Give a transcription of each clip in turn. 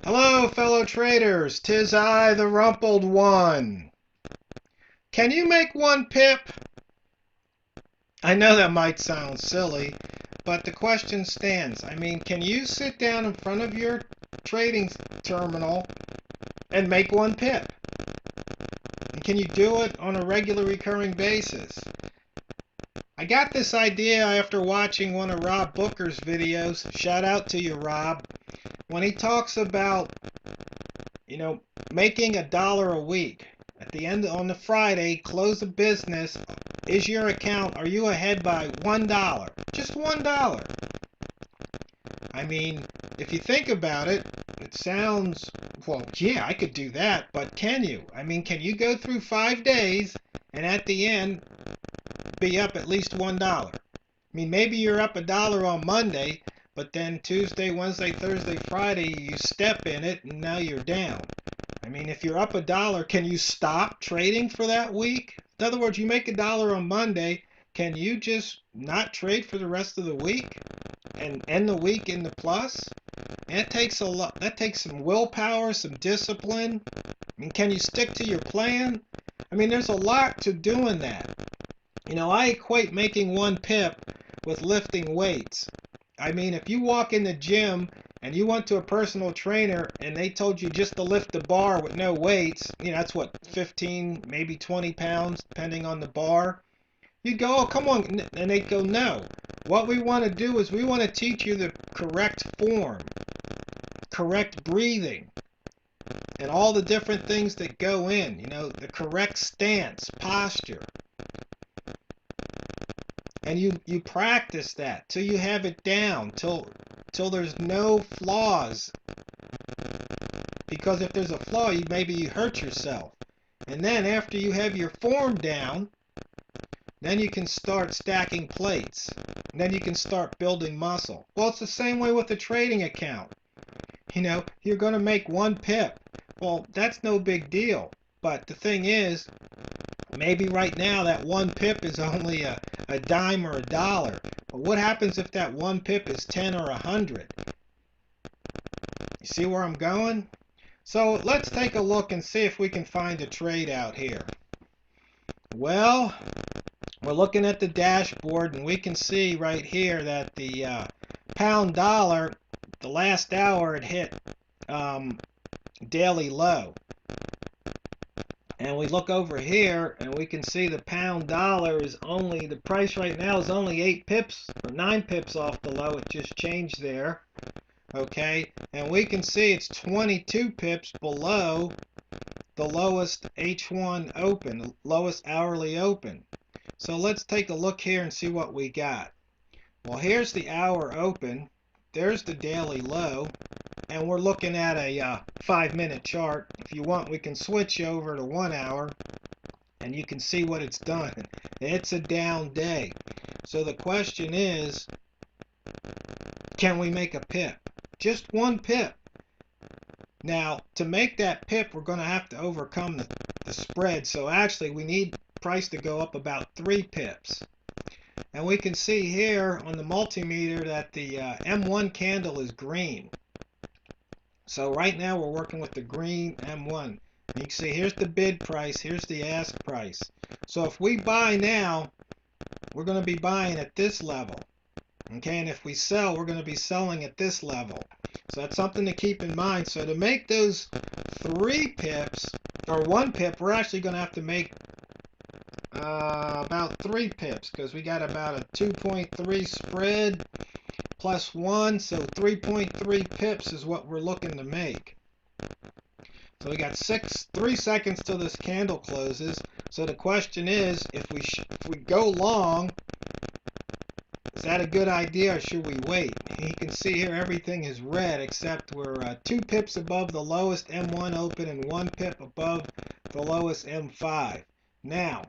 Hello, fellow traders. 'Tis I, the Rumpled One. Can you make one pip? I know that might sound silly, but the question stands. I mean, can you sit down in front of your trading terminal and make one pip? And can you do it on a regular recurring basis? I got this idea after watching one of Rob Booker's videos. Shout out to you, Rob. When he talks about, making $1 a week. At the end on the Friday, close of business, are you ahead by $1? Just $1. I mean, if you think about it, it sounds, well, yeah, I could do that, but can you? I mean, can you go through 5 days and at the end be up at least $1? I mean, maybe you're up $1 on Monday, but then Tuesday, Wednesday, Thursday, Friday, you step in it and now you're down. I mean, if you're up $1, can you stop trading for that week? In other words, you make $1 on Monday, can you just not trade for the rest of the week and end the week in the plus? And it takes a lot. That takes some willpower, some discipline. I mean, can you stick to your plan? I mean, there's a lot to doing that. I equate making one pip with lifting weights. I mean, if you walk in the gym and you went to a personal trainer and they told you just to lift the bar with no weights, that's what, 15, maybe 20 pounds, depending on the bar. You'd go, oh, come on. And they'd go, no. What we want to do is we want to teach you the correct form, correct breathing, and all the different things that go in, the correct stance, posture. And you practice that till you have it down, till there's no flaws. Because if there's a flaw, maybe you hurt yourself. And then after you have your form down, then you can start stacking plates. And then you can start building muscle. Well, it's the same way with a trading account. You're going to make one pip. Well, that's no big deal. But the thing is, maybe right now that one pip is only a dime or $1. But what happens if that one pip is 10 or 100? You see where I'm going? So let's take a look and see if we can find a trade out here. Well, we're looking at the dashboard and we can see right here that the pound dollar, the last hour it hit daily low. And we look over here and we can see the pound dollar is only, the price right now is only 8 pips or 9 pips off the low. It just changed there. Okay, and we can see it's 22 pips below the lowest H1 open, lowest hourly open. So let's take a look here and see what we got. Well, here's the hour open. There's the daily low. And we're looking at a 5-minute chart. If you want, we can switch over to 1 hour and you can see what it's done. It's a down day. So the question is, can we make a pip? Just one pip. Now, to make that pip, we're going to have to overcome the spread. So actually, we need price to go up about 3 pips. And we can see here on the multimeter that the M1 candle is green. So right now we're working with the green M1. And you can see here's the bid price, here's the ask price. So if we buy now, we're going to be buying at this level. Okay, and if we sell, we're going to be selling at this level. So that's something to keep in mind. So to make those 3 pips, or 1 pip, we're actually going to have to make about 3 pips, because we got about a 2.3 spread plus 1, so 3.3 pips is what we're looking to make. So we got 3 seconds till this candle closes. So the question is, if we go long, is that a good idea or should we wait? You can see here everything is red except we're 2 pips above the lowest M1 open and 1 pip above the lowest M5. Now,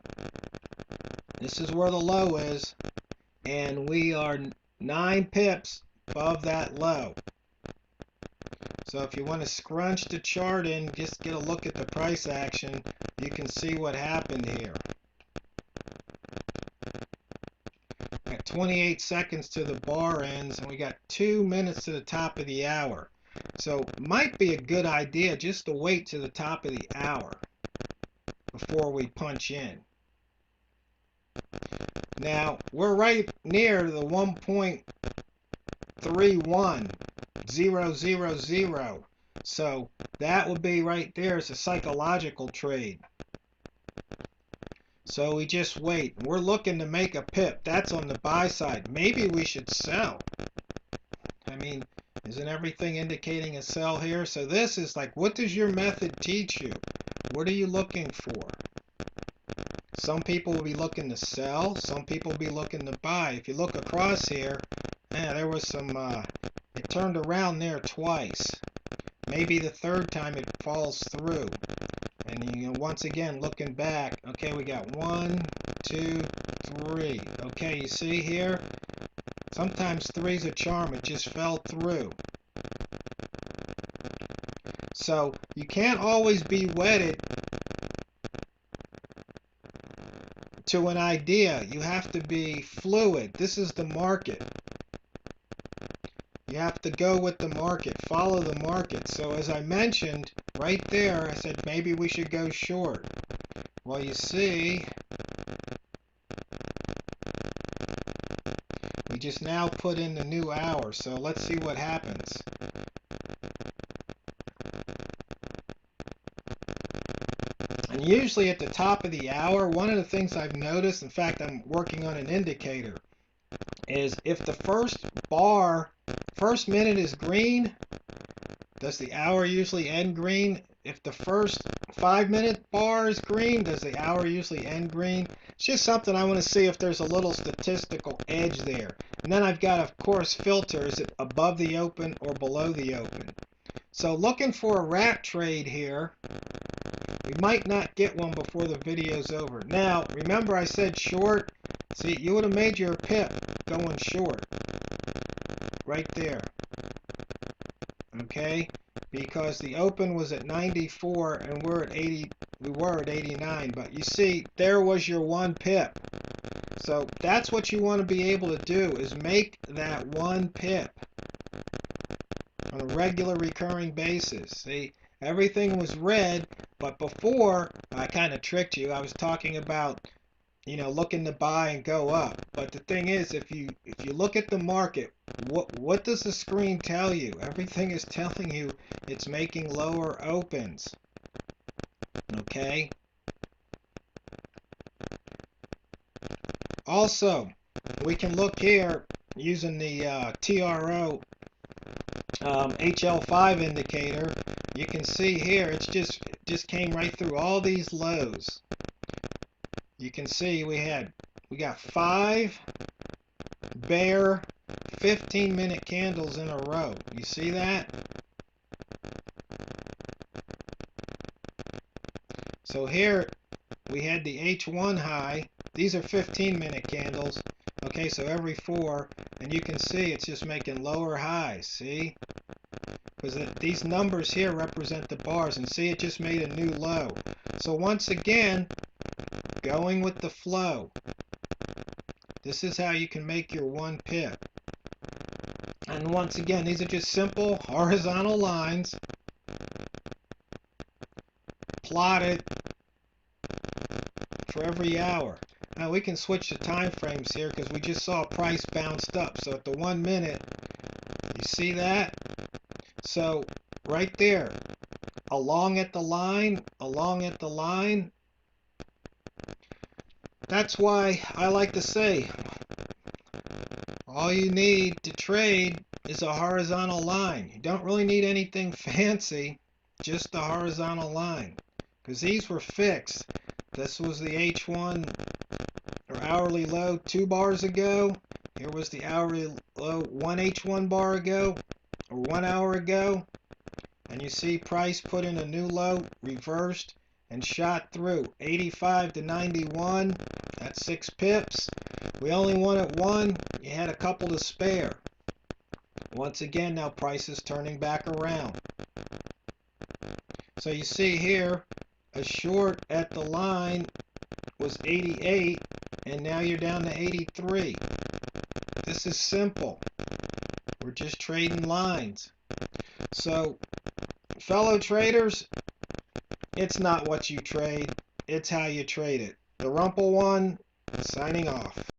this is where the low is, and we are 9 pips above that low. So if you want to scrunch the chart in, just get a look at the price action, you can see what happened here. Got 28 seconds to the bar ends, and we got 2 minutes to the top of the hour. So might be a good idea just to wait to the top of the hour before we punch in. Now we're right near the 1.31000. So that would be right there as a psychological trade. So we just wait. We're looking to make a pip. That's on the buy side. Maybe we should sell. I mean, isn't everything indicating a sell here? So this is like, what does your method teach you? What are you looking for? Some people will be looking to sell. Some people will be looking to buy. If you look across here, there was some, it turned around there twice. Maybe the third time it falls through. And you know, once again, looking back, okay, we got 1, 2, 3. Okay, you see here? Sometimes 3's a charm. It just fell through. So you can't always be wedded to an idea. You have to be fluid. This is the market. You have to go with the market, follow the market. So as I mentioned right there, I said maybe we should go short. Well, you see, we just now put in the new hour. So let's see what happens. And usually at the top of the hour, one of the things I've noticed, in fact, I'm working on an indicator, is if the first minute is green, does the hour usually end green? If the first 5-minute bar is green, does the hour usually end green? It's just something I want to see if there's a little statistical edge there. And then I've got, of course, filter. Is it above the open or below the open? So looking for a rat trade here. We might not get one before the video's over. Now, remember I said short? See, you would have made your pip going short. Right there. Okay? Because the open was at 94 and we were at 89. But you see, there was your one pip. So that's what you want to be able to do, is make that one pip on a regular recurring basis. See, everything was red, but before I kind of tricked you. I was talking about, you know, looking to buy and go up. But the thing is, if you look at the market, what does the screen tell you? Everything is telling you it's making lower opens. Okay? Also, we can look here using the TRO HL5 indicator. You can see here it's just came right through all these lows. You can see we got 5 bear 15-minute candles in a row. You see that? So here we had the H1 high. These are 15-minute candles. Okay, so every 4, and you can see it's just making lower highs. See? Because these numbers here represent the bars, and see, it just made a new low. So once again, going with the flow. This is how you can make your one pip. And once again, these are just simple horizontal lines plotted for every hour. Now we can switch the time frames here because we just saw price bounced up. So at the 1 minute, you see that? So right there, along at the line, that's why I like to say all you need to trade is a horizontal line. You don't really need anything fancy, just a horizontal line, because these were fixed. This was the H1 or hourly low 2 bars ago. Here was the hourly low 1 H1 bar ago or 1 hour ago. And you see price put in a new low, reversed, and shot through 85 to 91. That's 6 pips. We only wanted 1. You had a couple to spare. Once again, now price is turning back around. So you see here, a short at the line was 88, and now you're down to 83. This is simple. We're just trading lines. So, fellow traders, it's not what you trade, it's how you trade it. The Rumple One, signing off.